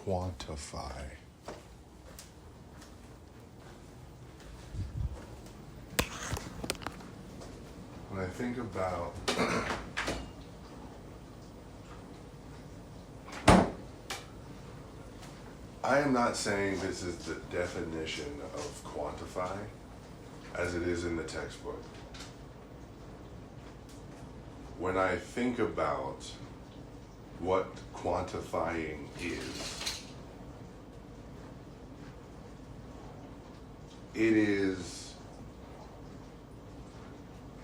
quantify. When I think about I am not saying this is the definition of quantify as it is in the textbook. When I think about what quantifying is, it is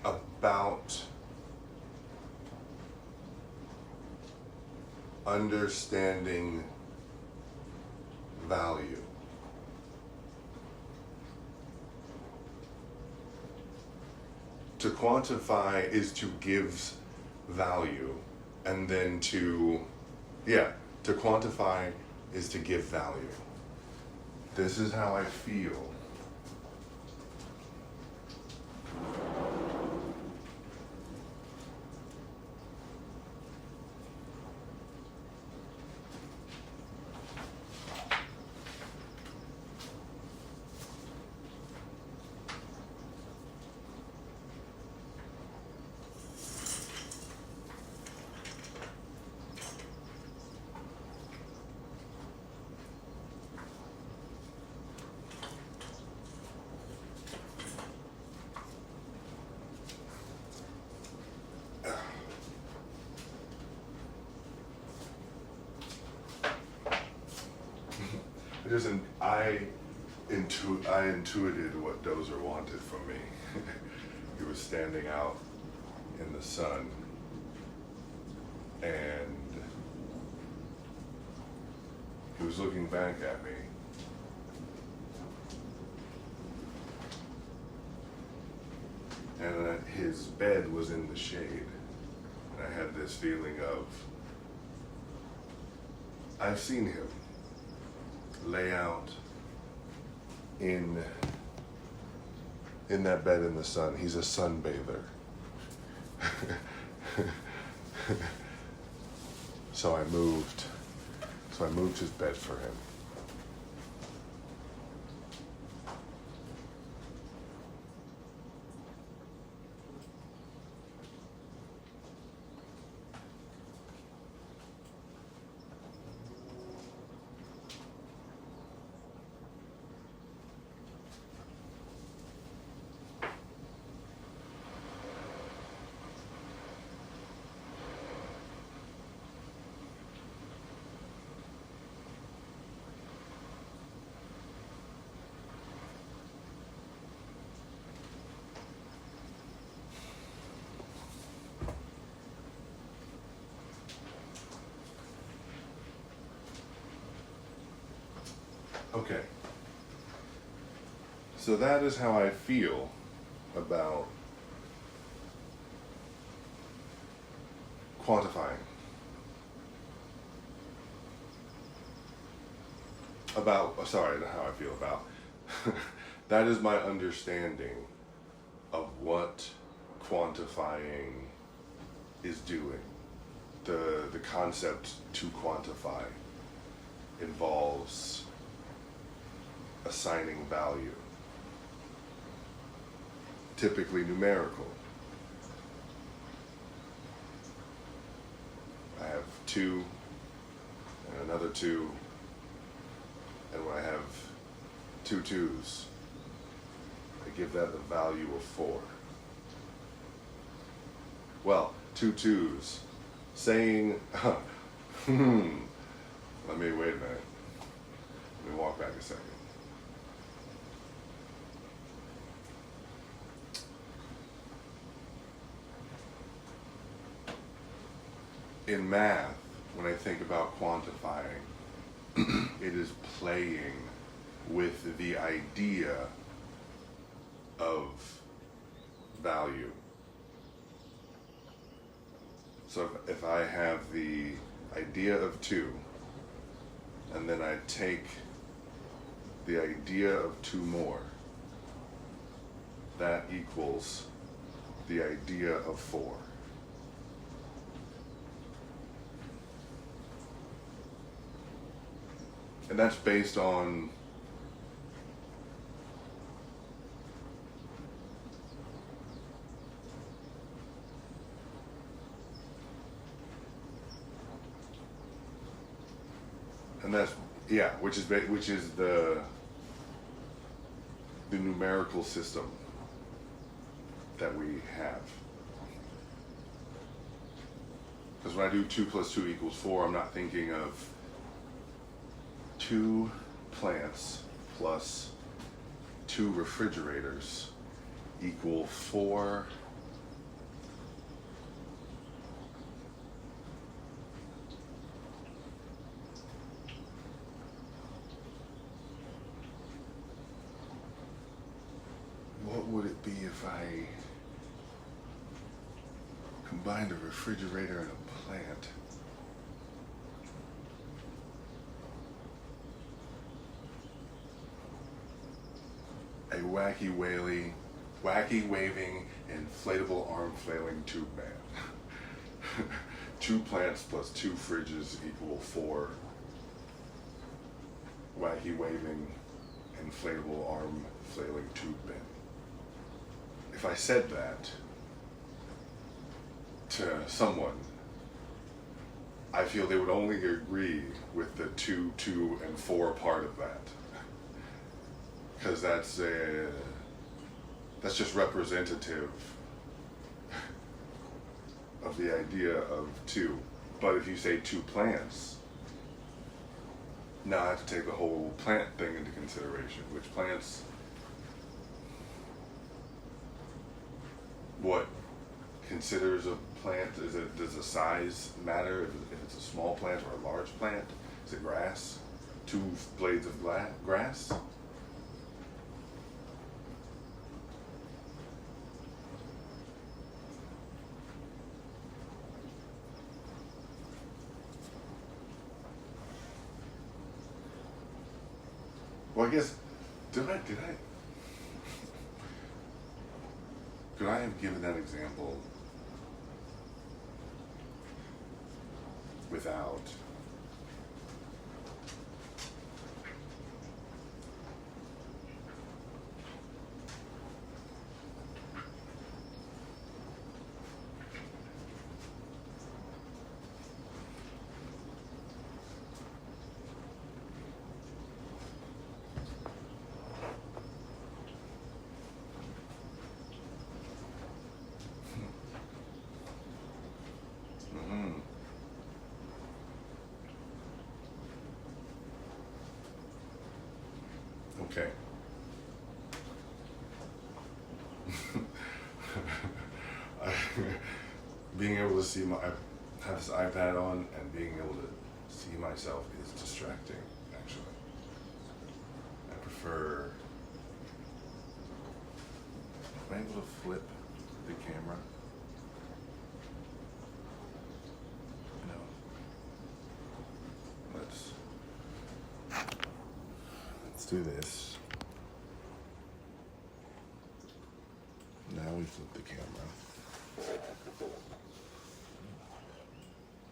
about understanding value. To quantify is to give value, and then to quantify is to give value. This is how I feel. I intuited what Dozer wanted from me. He was standing out in the sun, and he was looking back at me. And his bed was in the shade. And I had this feeling of, I've seen him lay out in that bed in the sun. He's a sunbather. So I moved his bed for him. Okay, so that is how I feel about quantifying. Sorry, not how I feel about. That is my understanding of what quantifying is doing. The concept to quantify involves assigning value, typically numerical. I have 2 and another 2, and when I have 2 2s, I give that the value of 4. Well, 2 2s, saying, let me wait a minute. Let me walk back a second. In math, when I think about quantifying, it is playing with the idea of value. So if I have the idea of 2, and then I take the idea of 2 more, that equals the idea of 4. And that's based on and that's yeah, which is the numerical system that we have. Because when I do 2 + 2 = 4, I'm not thinking of 2 plants plus 2 refrigerators equal 4 what would it be if I combined a refrigerator and a plant? A wacky waving, inflatable arm flailing tube man. 2 plants plus 2 fridges equal 4 wacky waving, inflatable arm flailing tube men. If I said that to someone, I feel they would only agree with the 2, 2, and 4 part of that. Because that's just representative of the idea of 2. But if you say 2 plants, now I have to take the whole plant thing into consideration. Which plants, what considers a plant? Does the size matter? If it's a small plant or a large plant? Is it grass? 2 blades of grass? Well, I guess, could I have given that example without okay. Being able to see I have this iPad on and being able to see myself is distracting, actually. I prefer, am I able to flip the camera? No. Let's do this. Now we flip the camera.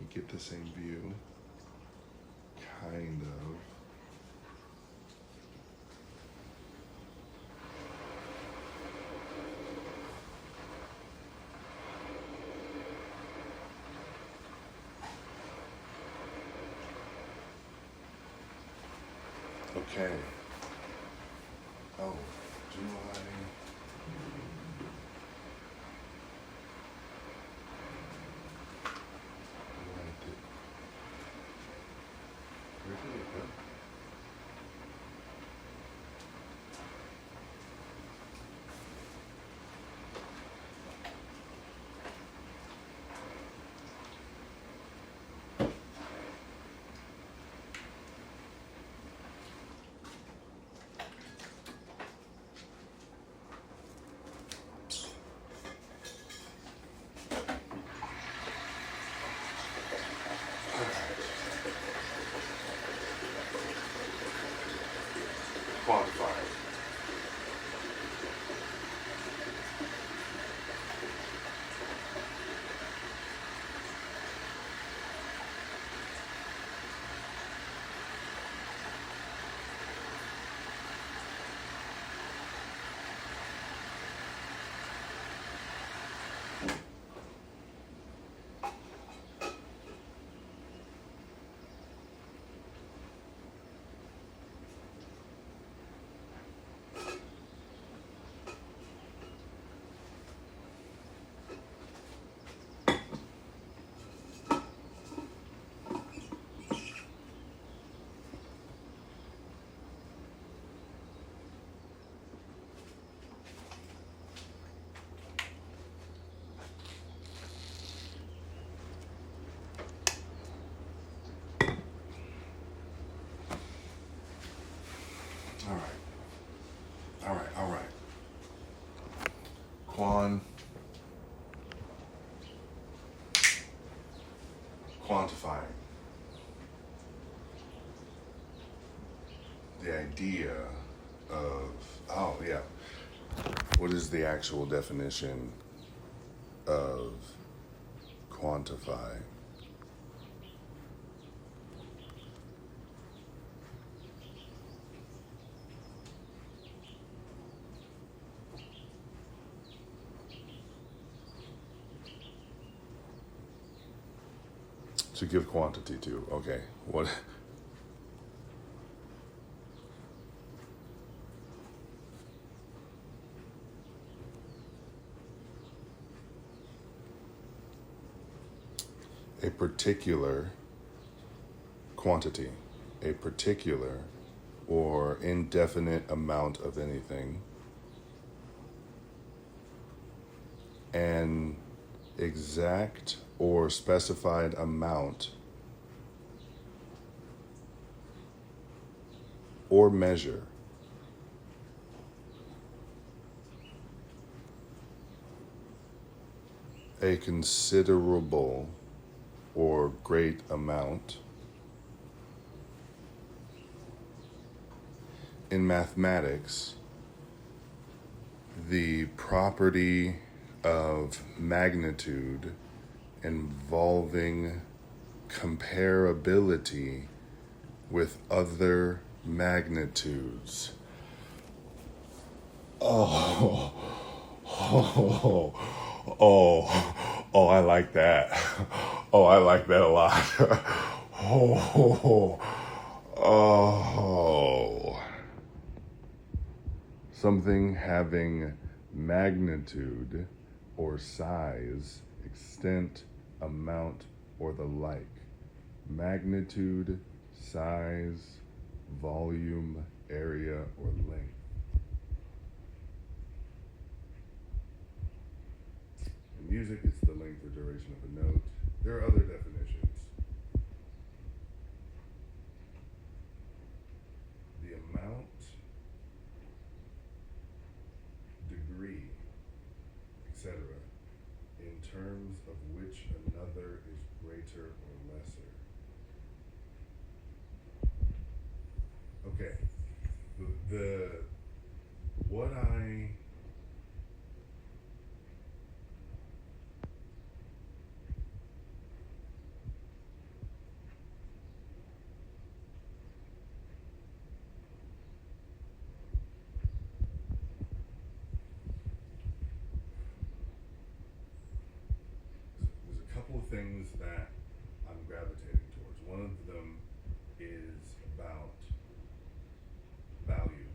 You get the same view, kind of. Okay. Oh, do I? Where did it go? Quantifying. All right. All right. All right. Quantifying. The idea of, oh, yeah. What is the actual definition of quantify? To give quantity to, okay. What? A particular quantity, a particular or indefinite amount of anything, an exact or specified amount or measure a considerable or great amount. In mathematics, the property of magnitude involving comparability with other magnitudes. Oh, oh, oh, I like that. Oh, I like that a lot. Oh, oh. Something having magnitude or size, extent, amount, or the like. Magnitude, size, volume, area, or length. In music, it's the length or duration of a note. There are other definitions. The amount, degree, etc., in terms of which another is greater or lesser. Okay, what I there's a couple of things that I'm gravitating towards. One of them is about value.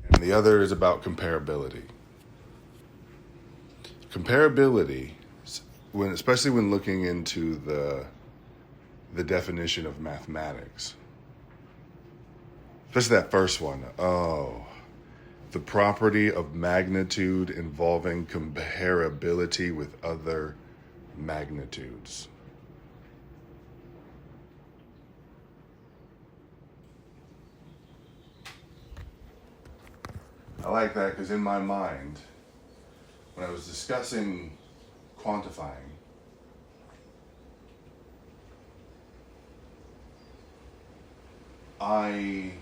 And the other is about comparability. Comparability, especially when looking into the definition of mathematics, especially that first one. Oh, the property of magnitude involving comparability with other magnitudes. I like that because in my mind, when I was discussing quantifying, I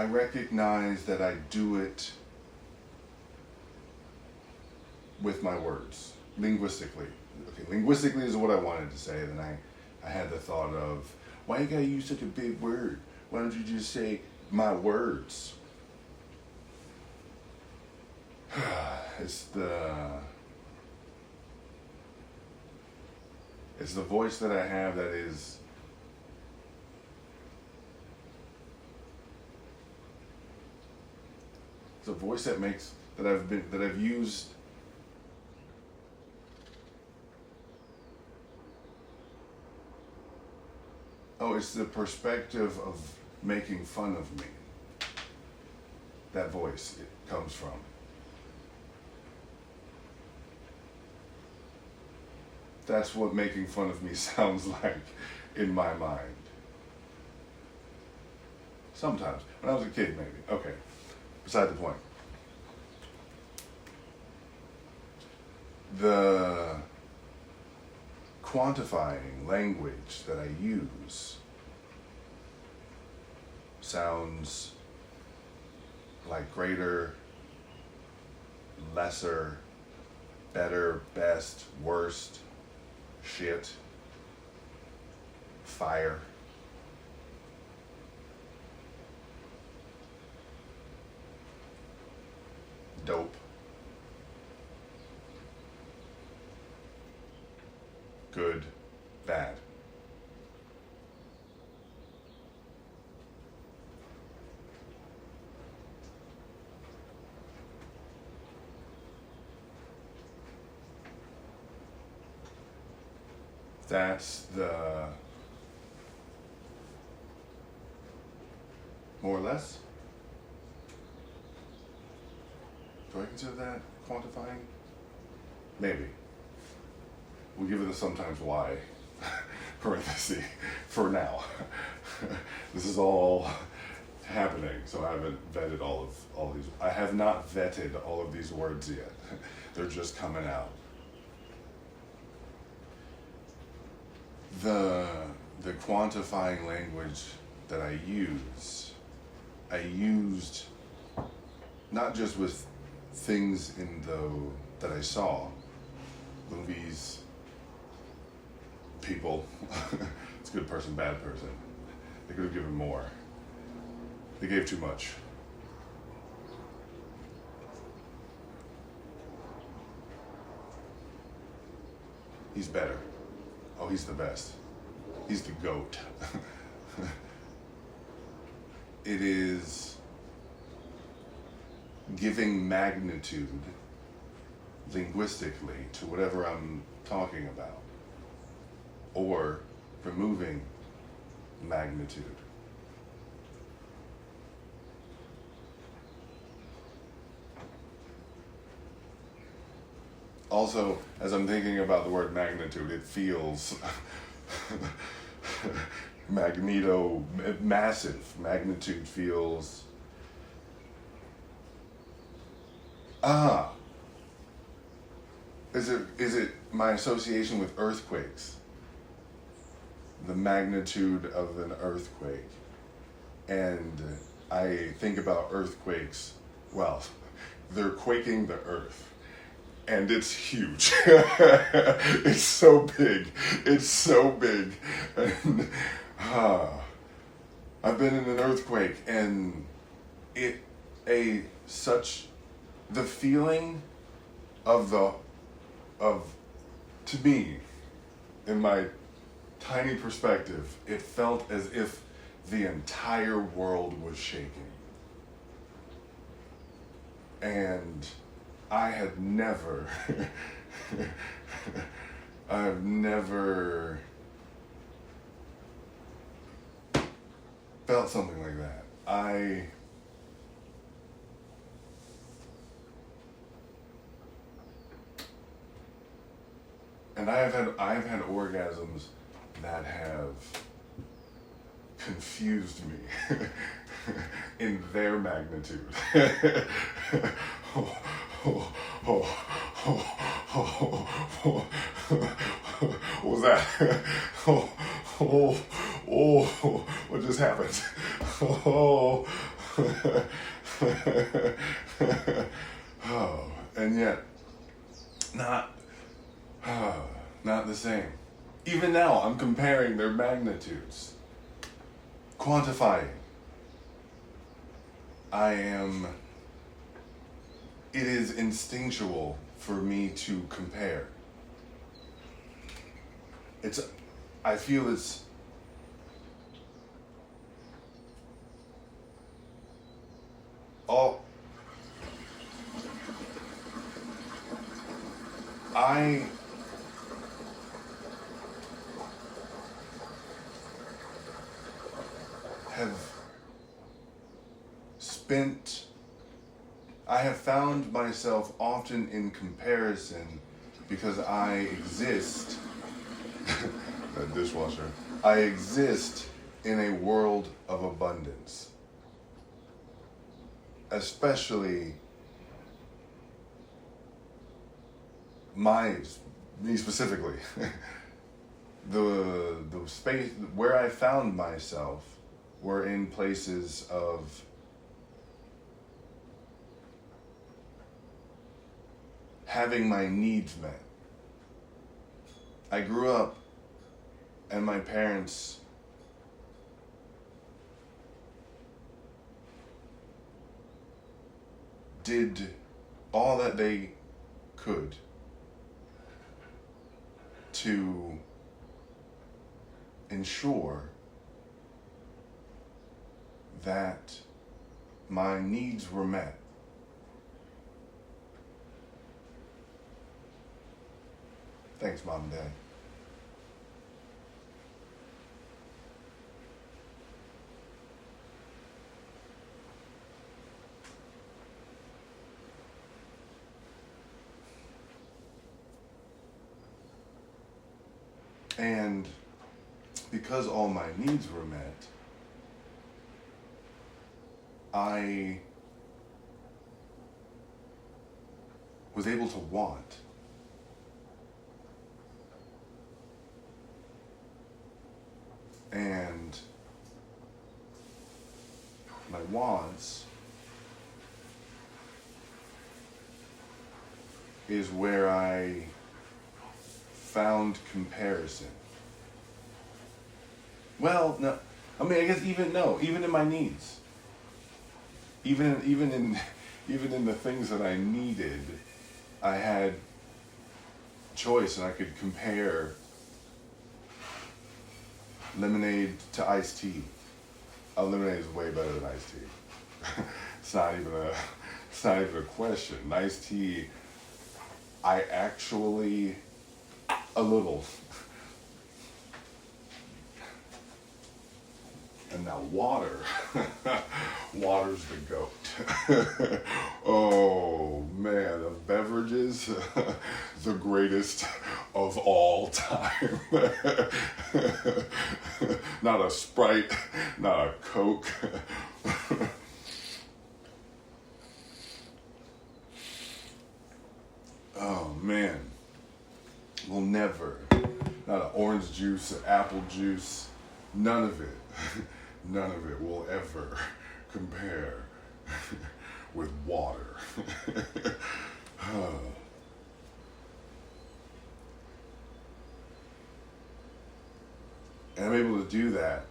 recognize that I do it with my words, linguistically. Okay, linguistically is what I wanted to say. Then I had the thought of, why you gotta use such a big word? Why don't you just say my words? It's the voice that I have that is it's a voice that I've used it's the perspective of making fun of me. That voice it comes from. That's what making fun of me sounds like in my mind. Sometimes. When I was a kid, maybe. Okay. Beside the point. The quantifying language that I use sounds like greater, lesser, better, best, worst, shit, fire. Dope. Good, bad. That's the, more or less. Do I consider that quantifying? Maybe. We'll give it a sometimes why parenthesis for now. This is all happening, so I haven't vetted all these. I have not vetted all of these words yet. They're just coming out. The quantifying language that I used not just with things that I saw, movies, people. It's good person, bad person. They could have given more. They gave too much. He's better. Oh, he's the best. He's the GOAT. It is giving magnitude linguistically to whatever I'm talking about, or removing magnitude. Also, as I'm thinking about the word magnitude, it feels massive. Magnitude feels, is it my association with earthquakes? The magnitude of an earthquake. And I think about earthquakes, well, they're quaking the earth. And it's huge. It's so big. It's so big. And I've been in an earthquake, and the feeling to me, in my tiny perspective, it felt as if the entire world was shaking. And I've never felt something like that. I've had orgasms that have confused me in their magnitude. What was that? What just happened? And yet, not the same. Even now, I'm comparing their magnitudes, quantifying. It is instinctual for me to compare. I feel it's all, I have found myself often in comparison because I exist That dishwasher. I exist in a world of abundance. Especially me specifically. The space where I found myself were in places of having my needs met. I grew up and my parents did all that they could to ensure that my needs were met. Thanks, Mom and Dad. And because all my needs were met, I was able to want. And my wants is where I found comparison. Well, no, I mean, I guess even in my needs, even in the things that I needed, I had choice, and I could compare lemonade to iced tea. Lemonade is way better than iced tea. It's not even a question. Iced tea, I actually a little. And now water. Water's the goat. Oh man, of beverages, the greatest of all time. Not a Sprite, not a Coke. Oh man, we'll never, not an orange juice, an apple juice, none of it. None of it will ever compare with water. And I'm able to do that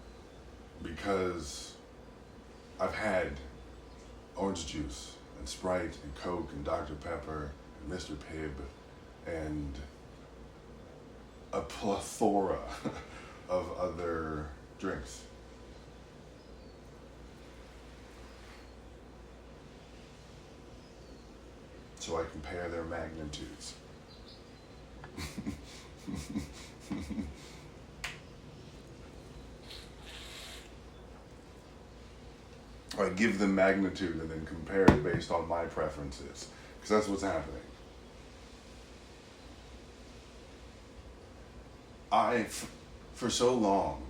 because I've had orange juice and Sprite and Coke and Dr. Pepper and Mr. Pibb and a plethora of other drinks. So I compare their magnitudes. I give them magnitude and then compare it based on my preferences, because that's what's happening. For so long,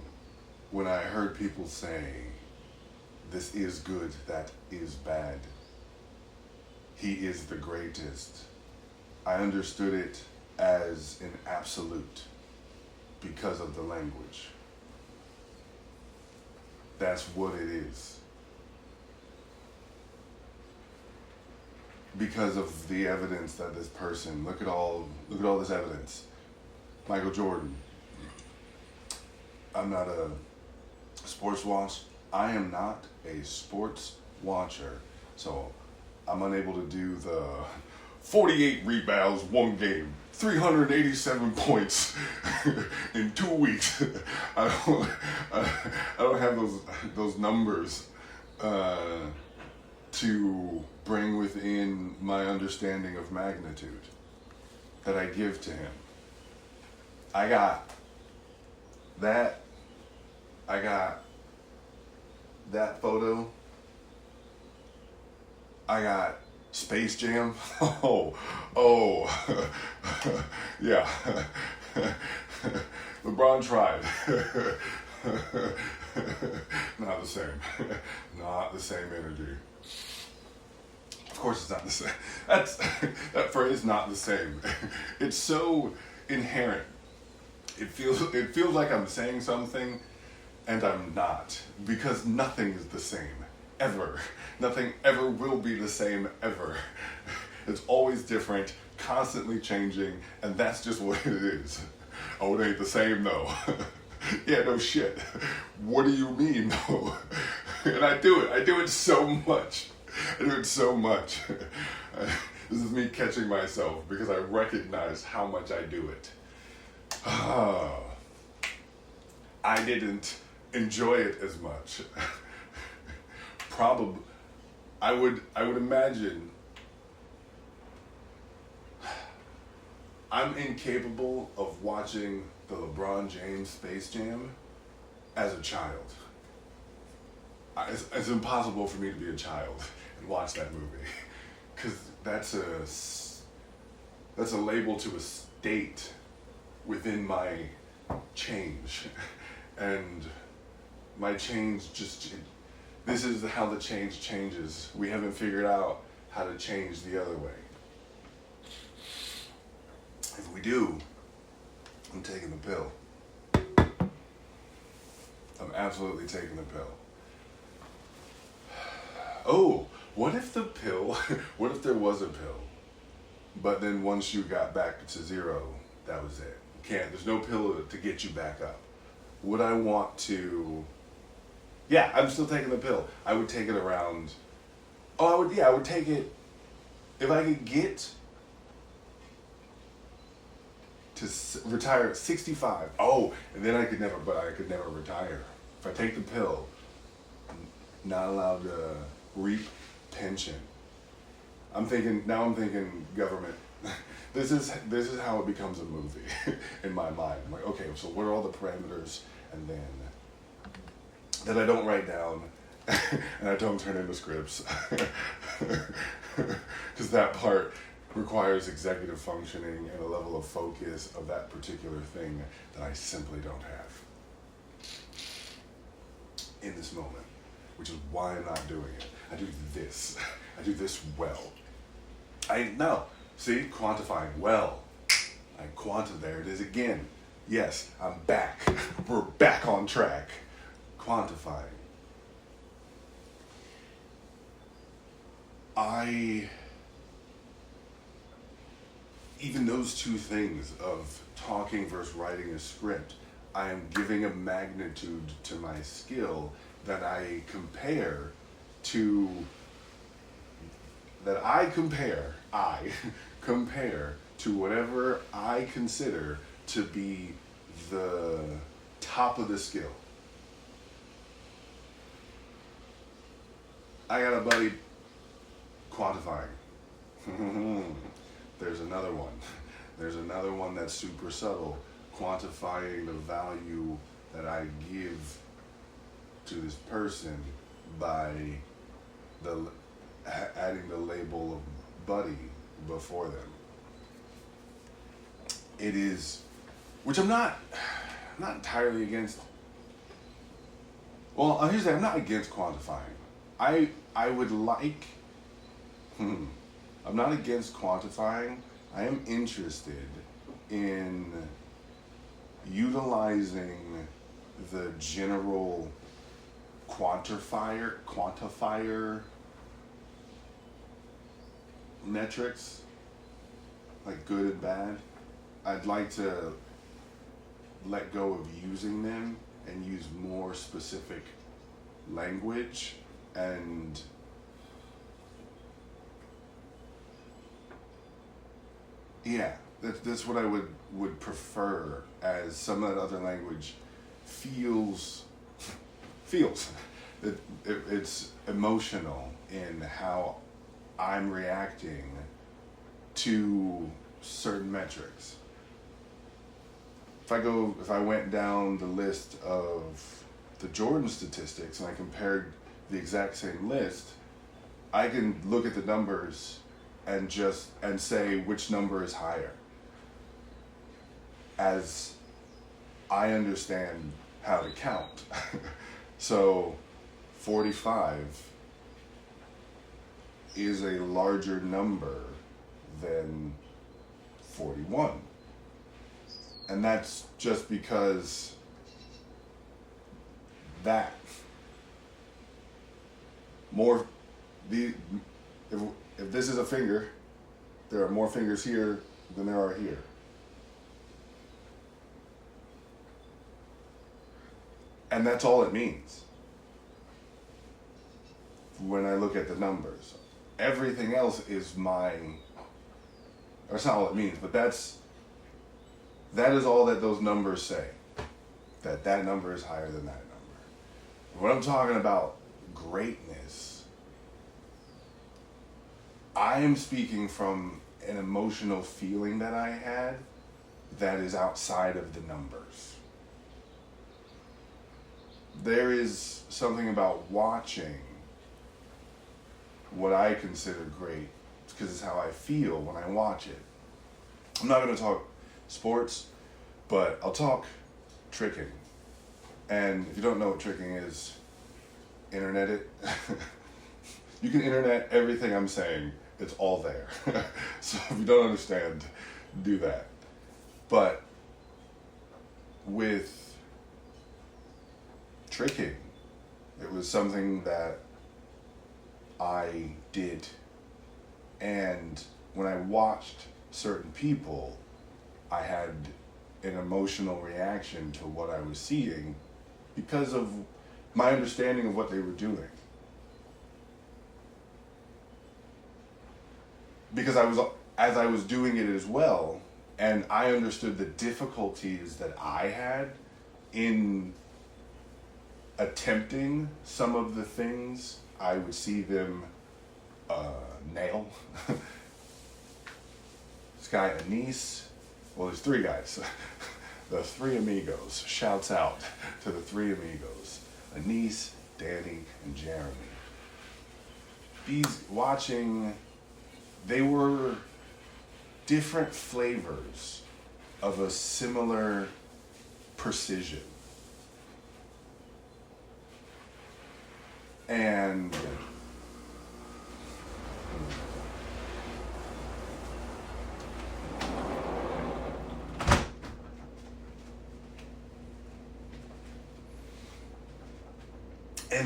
when I heard people say, this is good, that is bad, he is the greatest, I understood it as an absolute because of the language. That's what it is. Because of the evidence that this person, look at all this evidence. Michael Jordan. I'm not a sports watch. I am not a sports watcher. So I'm unable to do the 48 rebounds, one game, 387 points in 2 weeks. I don't have those numbers to bring within my understanding of magnitude that I give to him. I got that photo. I got Space Jam. Oh, yeah. LeBron tried. Not the same. Not the same energy. Of course it's not the same. That phrase, not the same. It's so inherent. It feels like I'm saying something and I'm not, because nothing is the same, ever. Nothing ever will be the same, ever. It's always different, constantly changing, and that's just what it is. Oh, it ain't the same though. Yeah, no shit. What do you mean though? And I do it so much. This is me catching myself because I recognize how much I do it. I didn't enjoy it as much. Probably, I would imagine I'm incapable of watching the LeBron James Space Jam as a child. It's impossible for me to be a child and watch that movie, because that's a label to a state within my change, and my change this is how the change changes. We haven't figured out how to change the other way. If we do, I'm taking the pill. I'm absolutely taking the pill. Oh, what if there was a pill, but then once you got back to zero, that was it. There's no pill to get you back up. Would I want to? Yeah, I'm still taking the pill. I would take it around. I would take it if I could get to retire at 65. Oh, and then I could never retire. If I take the pill, I'm not allowed to reap pension. I'm thinking government. This is how it becomes a movie in my mind. I'm like, okay, so what are all the parameters, and then that I don't write down and I don't turn into scripts, because that part requires executive functioning and a level of focus of that particular thing that I simply don't have in this moment, which is why I'm not doing it. I do this well. See, quantifying well. There it is again. Yes, I'm back. We're back on track. Quantifying. Even those two things of talking versus writing a script, I am giving a magnitude to my skill that I compare to whatever I consider to be the top of the skill. I got a buddy quantifying. There's another one that's super subtle, quantifying the value that I give to this person by adding the label of buddy before them. It is, which I'm not entirely against. Well, here's the thing, I'm not against quantifying. I would like, I'm not against quantifying. I am interested in utilizing the general quantifier metrics, like good and bad. I'd like to let go of using them and use more specific language, and that's what I would prefer, as some of that other language feels it's emotional in how I'm reacting to certain metrics. If I went down the list of the Jordan statistics and I compared the exact same list, I can look at the numbers and say which number is higher. As I understand how to count. So 45 is a larger number than 41. And that's just because that more the if this is a finger, there are more fingers here than there are here. And that's all it means when I look at the numbers. Everything else is that's not all it means, but that is all that those numbers say. That number is higher than that number. When I'm talking about greatness, I am speaking from an emotional feeling that I had that is outside of the numbers. There is something about watching what I consider great, because it's how I feel when I watch it. I'm not going to talk sports, but I'll talk tricking. And if you don't know what tricking is, internet it. You can internet everything I'm saying. It's all there. So if you don't understand, do that. But with tricking, it was something that I did. And when I watched certain people, I had an emotional reaction to what I was seeing because of my understanding of what they were doing. Because as I was doing it as well, and I understood the difficulties that I had in attempting some of the things I would see them nail. This guy, Anise, well, there's three guys. The three amigos. Shouts out to the three amigos. Anise, Danny, and Jeremy. They were different flavors of a similar precision. And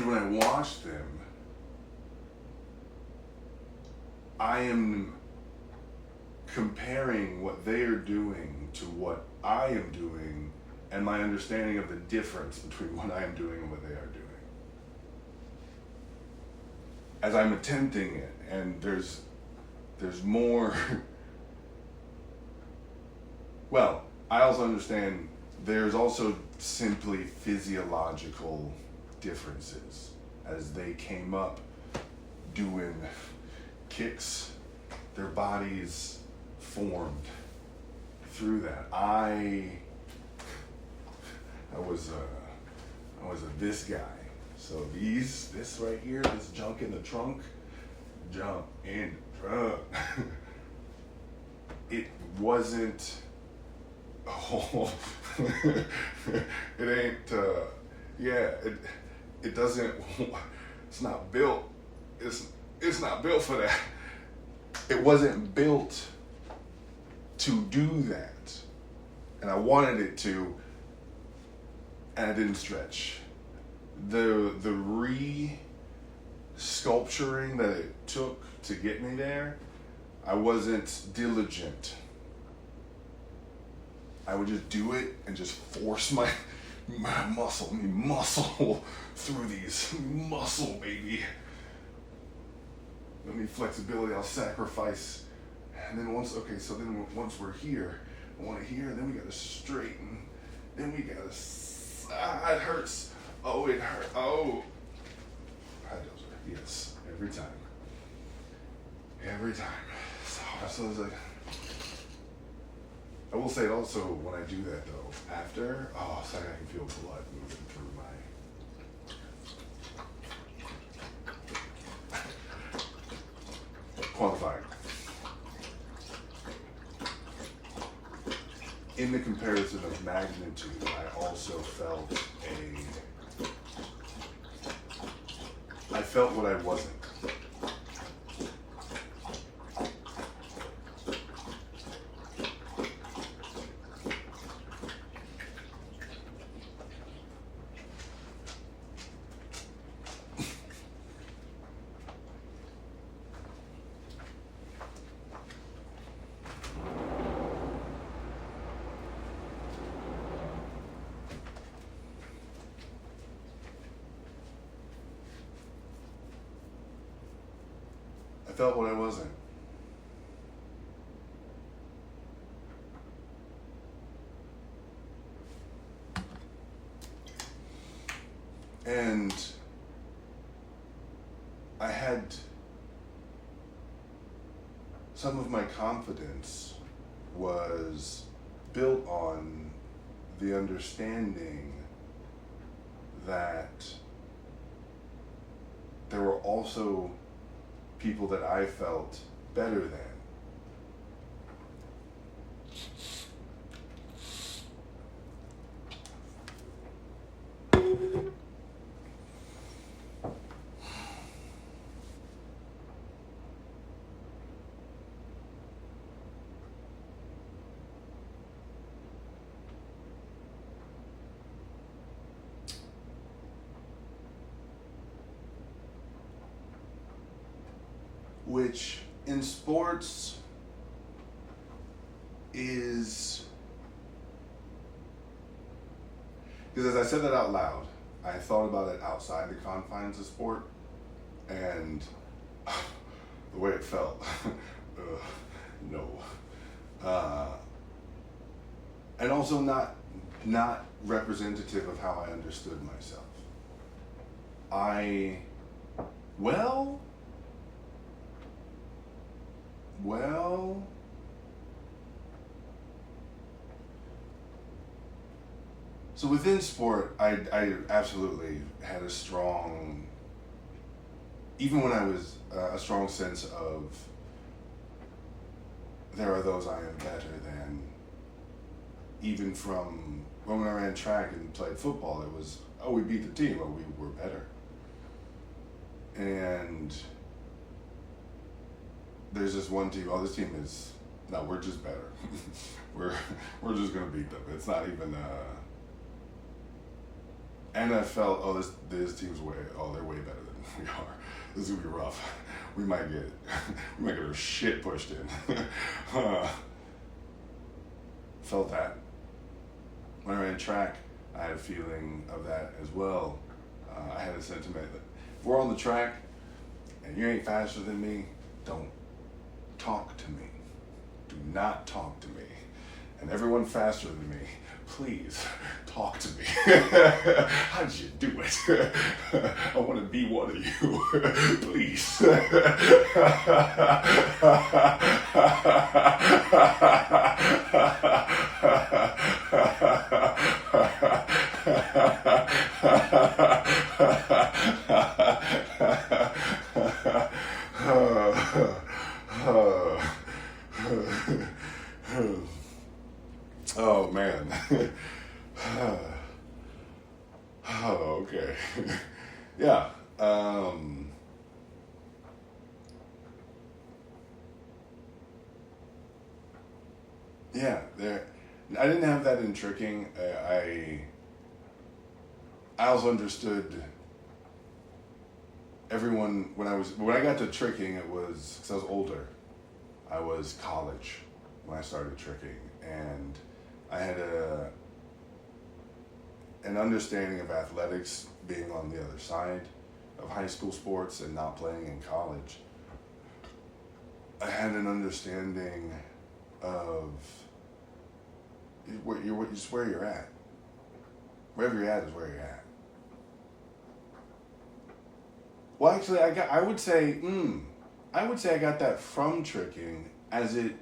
when I watch them, I am comparing what they are doing to what I am doing, and my understanding of the difference between what I am doing and what they are doing. As I'm attempting it, and there's more. Well, I also understand there's also simply physiological differences as they came up doing kicks. Their bodies formed through that. I was this guy. So this right here, this junk in the trunk, jump in the trunk. It wasn't, it ain't, it doesn't, it's not built, it's not built for that. It wasn't built to do that. And I wanted it to, and I didn't stretch. The re-sculpturing that it took to get me there, I wasn't diligent. I would just do it and just force my muscle through these. Muscle, baby. Let me flexibility, I'll sacrifice. And then once we're here, I want to here, and then we gotta straighten. Then we gotta, it hurts. Oh, it hurt. Oh. High doser. Yes. Every time. Every time. So it's like, I will say it also when I do that though, after, it's like I can feel blood moving through my quantifying. in the comparison of magnitude, I also I felt what I wasn't. I felt what I wasn't. And I had some of my confidence was built on the understanding that there were also people that I felt better than. Which in sports is, because as I said that out loud, I thought about it outside the confines of sport, and the way it felt, no. And also not representative of how I understood myself. Well, so within sport, I absolutely had a strong, even when I was a strong sense of there are those I am better than. Even from when I ran track and played football, it was, oh, we beat the team, oh, we were better. And there's this one team, oh, this team is, no, we're just better. we're just gonna beat them. It's not even, and I felt, oh, this team's they're way better than we are. This is gonna be rough. We might get our shit pushed in. Felt that. When I ran track, I had a feeling of that as well. I had a sentiment that if we're on the track and you ain't faster than me, don't talk to me. Do not talk to me. And everyone faster than me, please talk to me. How did you do it? I want to be one of you. Please. Oh man. Oh, okay. Yeah. Yeah, I didn't have that in tricking. I also understood everyone when I got to tricking, it was because I was older. I was college when I started tricking, and I had an understanding of athletics being on the other side of high school sports and not playing in college. I had an understanding of just where you're at. Wherever you're at is where you're at. Well, actually, I would say I got that from tricking, as it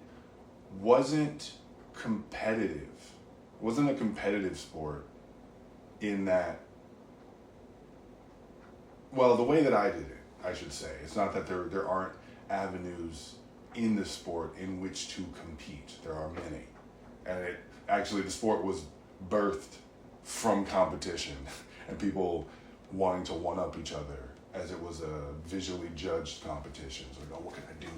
wasn't competitive. It wasn't a competitive sport in that, well, the way that I did it, I should say. It's not that there aren't avenues in the sport in which to compete. There are many. And the sport was birthed from competition and people wanting to one up each other, as it was a visually judged competition. So like, oh, what can I do?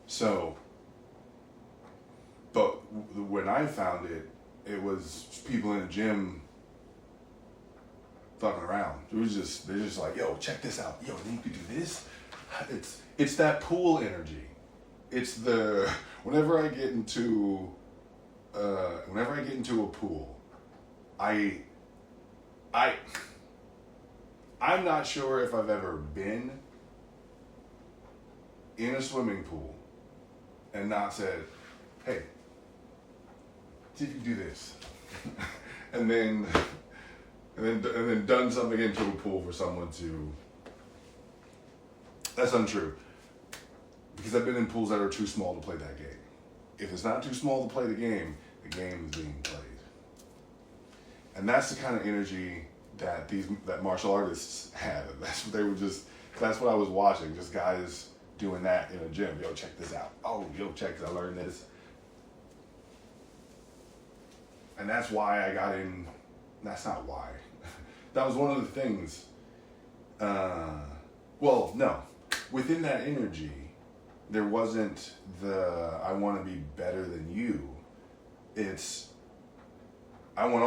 So, but when I found it, it was people in the gym fucking around. They're just like, yo, check this out. Yo, you could do this. It's that pool energy. It's whenever I get into a pool, I'm not sure if I've ever been in a swimming pool and not said, hey, see if you can do this. and then done something into a pool for someone to. That's untrue. Because I've been in pools that are too small to play that game. If it's not too small to play the game is being played. And that's the kind of energy that martial artists had. That's what I was watching. Just guys doing that in a gym. Yo, check this out. Oh, yo, check this. I learned this. And that's why I got in. That's not why. That was one of the things. Well, no. Within that energy, there wasn't I want to be better than you. It's, I want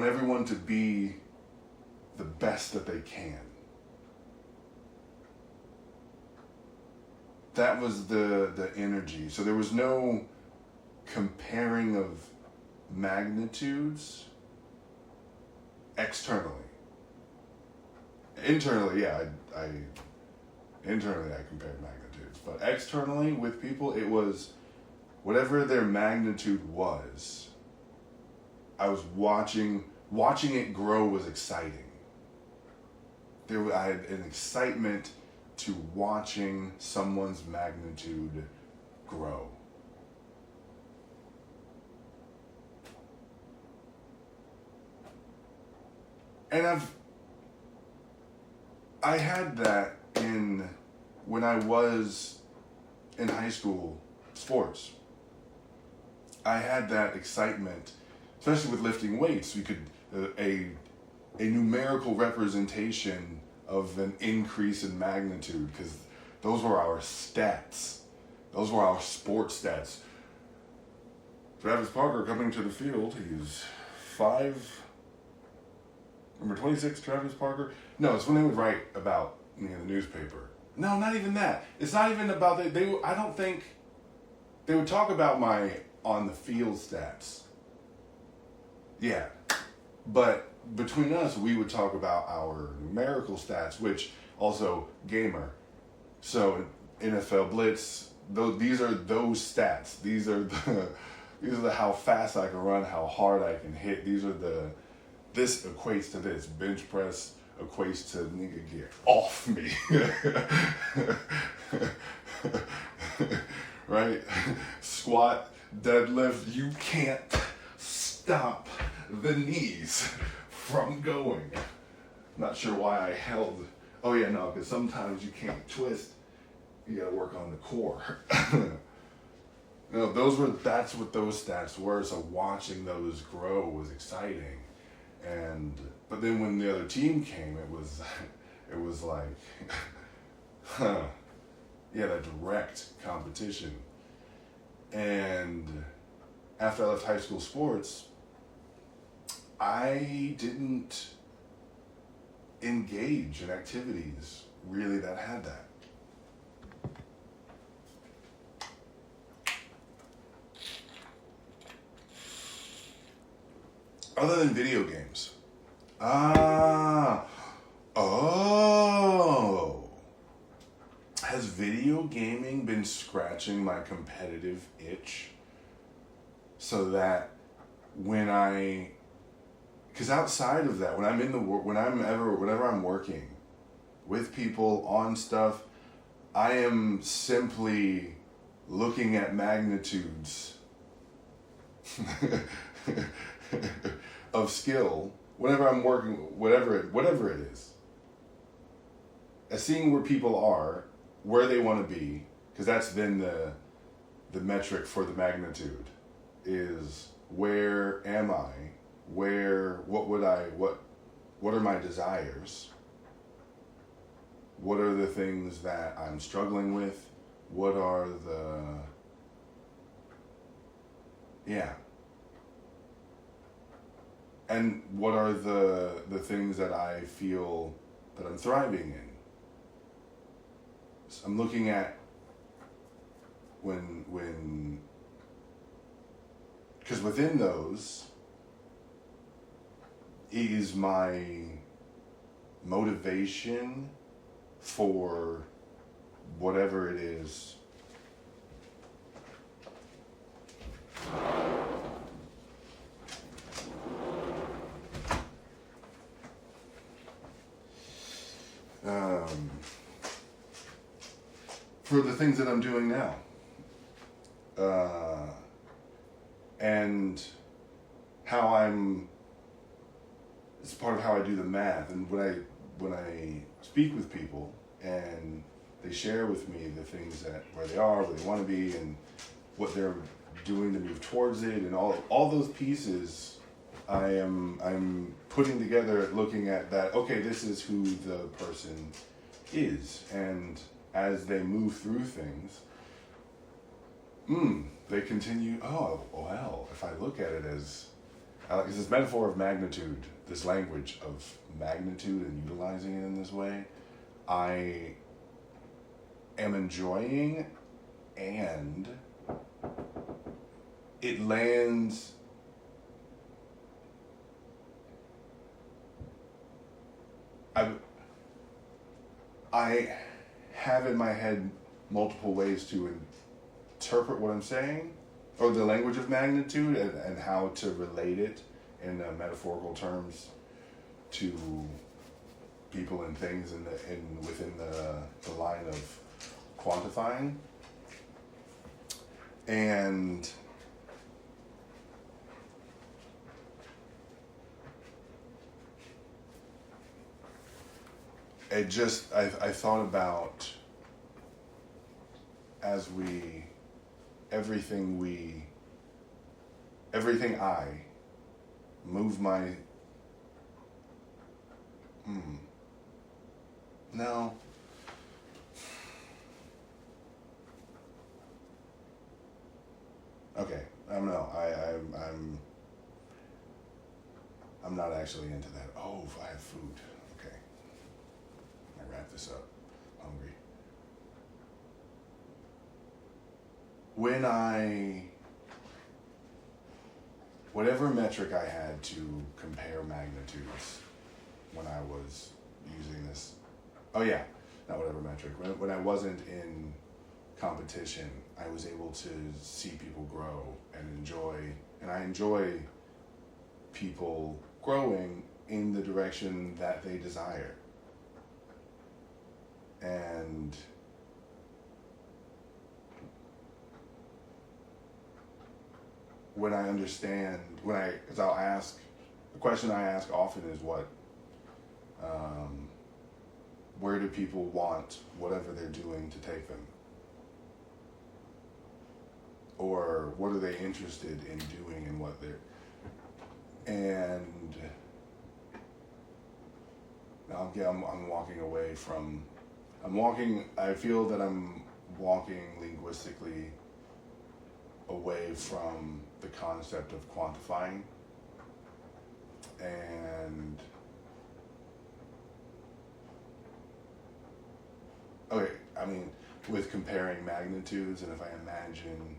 everyone to be the best that they can. That was the energy. So there was no comparing of magnitudes externally. Internally, yeah, I compared magnitudes, but externally with people, it was whatever their magnitude was. I was watching it grow was exciting. I had an excitement to watching someone's magnitude grow. And I had that when I was in high school sports. I had that excitement, especially with lifting weights. We could a numerical representation of an increase in magnitude, because those were our stats. Those were our sports stats. Travis Parker coming to the field. He's 5. Number 26, Travis Parker. No, it's when they would write about me in the newspaper. No, not even that. It's not even about that. I don't think they would talk about my on the field stats. Yeah, but between us, we would talk about our numerical stats, which also gamer. So NFL Blitz. These are those stats. These are the how fast I can run, how hard I can hit. These are this equates to this. Bench press equates to nigga get off me. Right? Squat, deadlift, you can't stop the knees from going. Not sure why I held. Oh yeah, no, because sometimes you can't twist. You gotta work on the core. No, that's what those stats were. So watching those grow was exciting. But then when the other team came, it was like, yeah, that direct competition. And after I left high school sports, I didn't engage in activities really that had that. Other than video games. Has video gaming been scratching my competitive itch? So that because outside of that, when I'm in the whenever I'm working with people on stuff, I am simply looking at magnitudes of skill whenever I'm working, whatever it is. As seeing where people are, where they want to be, because that's then the metric for the magnitude is where am I? What are my desires? What are the things that I'm struggling with? What are and what are the things that I feel that I'm thriving in? So I'm looking at when because within those is my motivation for whatever it is. For the things that I'm doing now. And how it's part of how I do the math. And when I speak with people and they share with me the things where they are, where they want to be, and what they're doing to move towards it, and all those pieces, I'm putting together, looking at that. Okay, this is who the person is, and as they move through things, they continue. Oh well, if I look at it as this metaphor of magnitude, this language of magnitude, and utilizing it in this way, I am enjoying, and it lands. I have in my head multiple ways to interpret what I'm saying, or the language of magnitude, and how to relate it in metaphorical terms to people and things within the line of quantifying. And it just, I thought about everything I move my, no. Okay, I don't know. I'm not actually into that. Oh, I have food. Okay, I wrap this up. Hungry. Whatever metric I had to compare magnitudes when I was using this, not whatever metric, when I wasn't in competition, I was able to see people grow and I enjoy people growing in the direction that they desire. And because I'll ask, the question I ask often is where do people want whatever they're doing to take them? Or what are they interested in doing and what they're, and I'm walking away from, I feel that I'm walking linguistically away from the concept of quantifying, and with comparing magnitudes, and if I imagine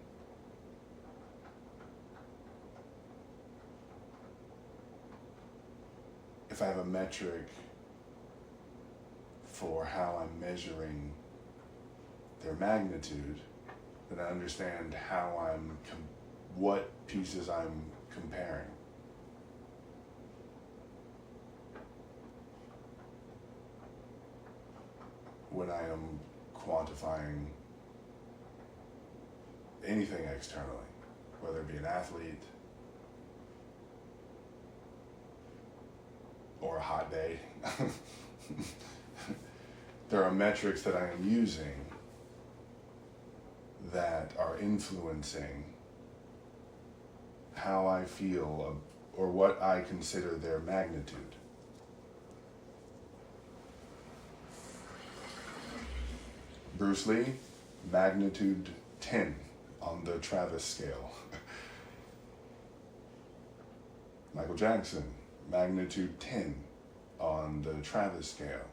if I have a metric for how I'm measuring their magnitude, then I understand how what pieces I'm comparing. When I am quantifying anything externally, whether it be an athlete or a hot day, there are metrics that I am using that are influencing how I feel or what I consider their magnitude. Bruce Lee, magnitude 10 on the Travis scale. Michael Jackson, magnitude 10 on the Travis scale.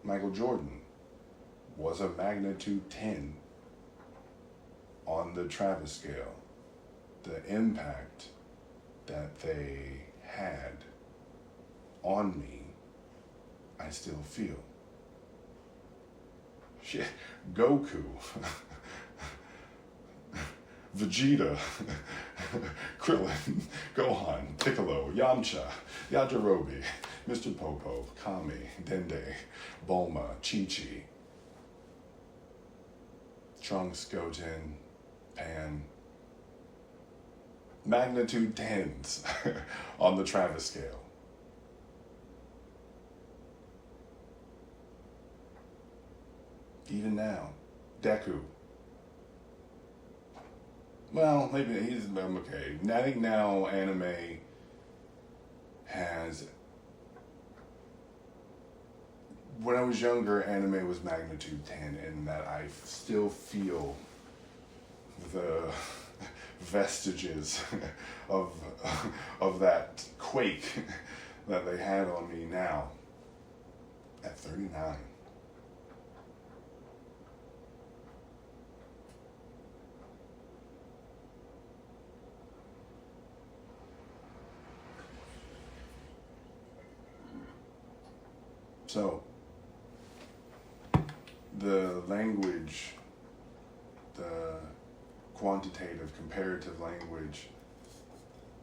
Michael Jordan was a magnitude 10 on the Travis scale. The impact that they had on me, I still feel. Shit, Goku, Vegeta, Krillin, Gohan, Piccolo, Yamcha, Yajirobe, Mr. Popo, Kami, Dende, Bulma, Chi-Chi, Trunks, Goten, Pan. Magnitude 10s on the Travis scale. Even now, Deku. Well, maybe he's okay. I think now anime has. When I was younger, anime was magnitude 10, and that I still feel the vestiges of that quake that they had on me now at 39. So, the language, the quantitative, comparative language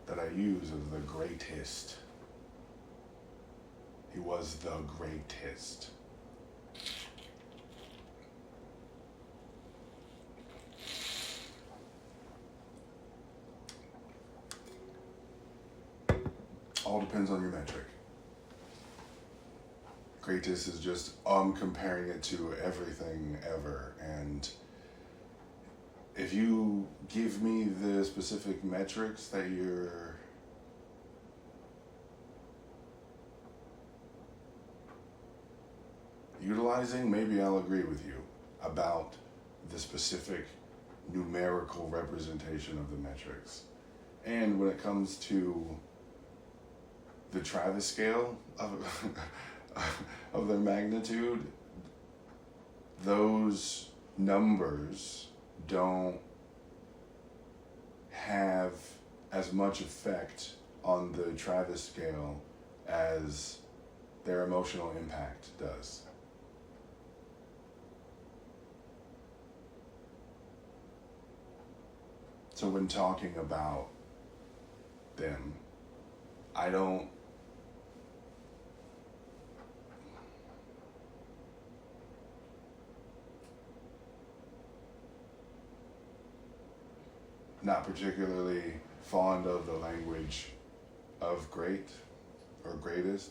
that I use of the greatest. He was the greatest. All depends on your metric. Greatest is just comparing it to everything ever, and if you give me the specific metrics that you're utilizing, maybe I'll agree with you about the specific numerical representation of the metrics. And when it comes to the Travis scale of their magnitude, those numbers don't have as much effect on the Travis scale as their emotional impact does. So when talking about them, I don't not particularly fond of the language of great or greatest,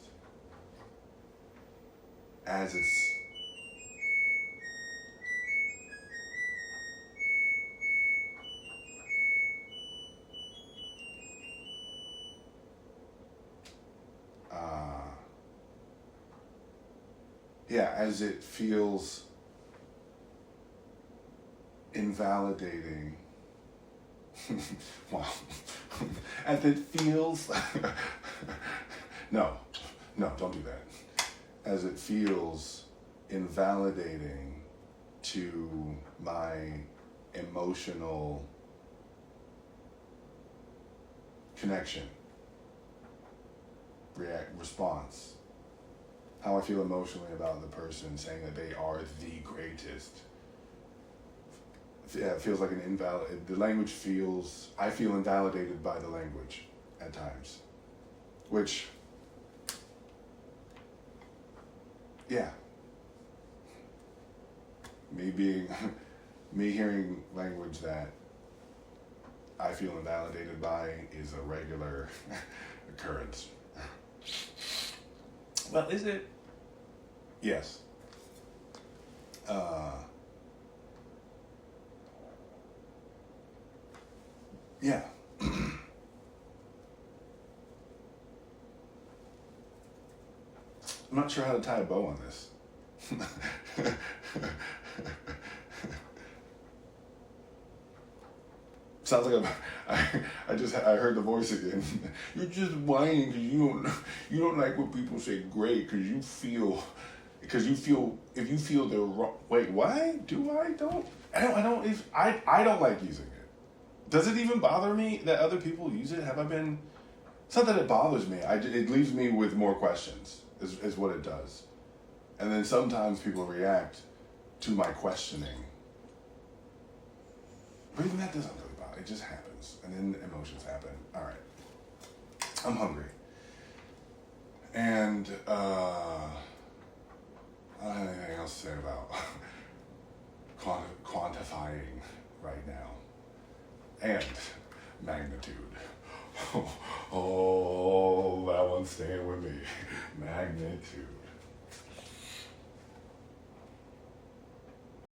as it's as it feels invalidating. Wow. As it feels no, don't do that. As it feels invalidating to my emotional connection, response, how I feel emotionally about the person saying that they are the greatest. Yeah, it feels like an invalid. The language feels. I feel invalidated by the language at times, which, yeah, me hearing language that I feel invalidated by is a regular occurrence. Well, is it? Yes. Yeah. I'm not sure how to tie a bow on this. Sounds like I heard the voice again. You're just whining because you don't like when people say great because you feel if you feel they're wrong. Wait, why do I don't I don't like using it. Does it even bother me that other people use it? Have I been? It's not that it bothers me. It leaves me with more questions. Is what it does. And then sometimes people react to my questioning. But even that doesn't really bother. It just happens. And then emotions happen. All right. I'm hungry. And I don't have anything else to say about quantifying right now. And magnitude. Oh, that one's staying with me. Magnitude.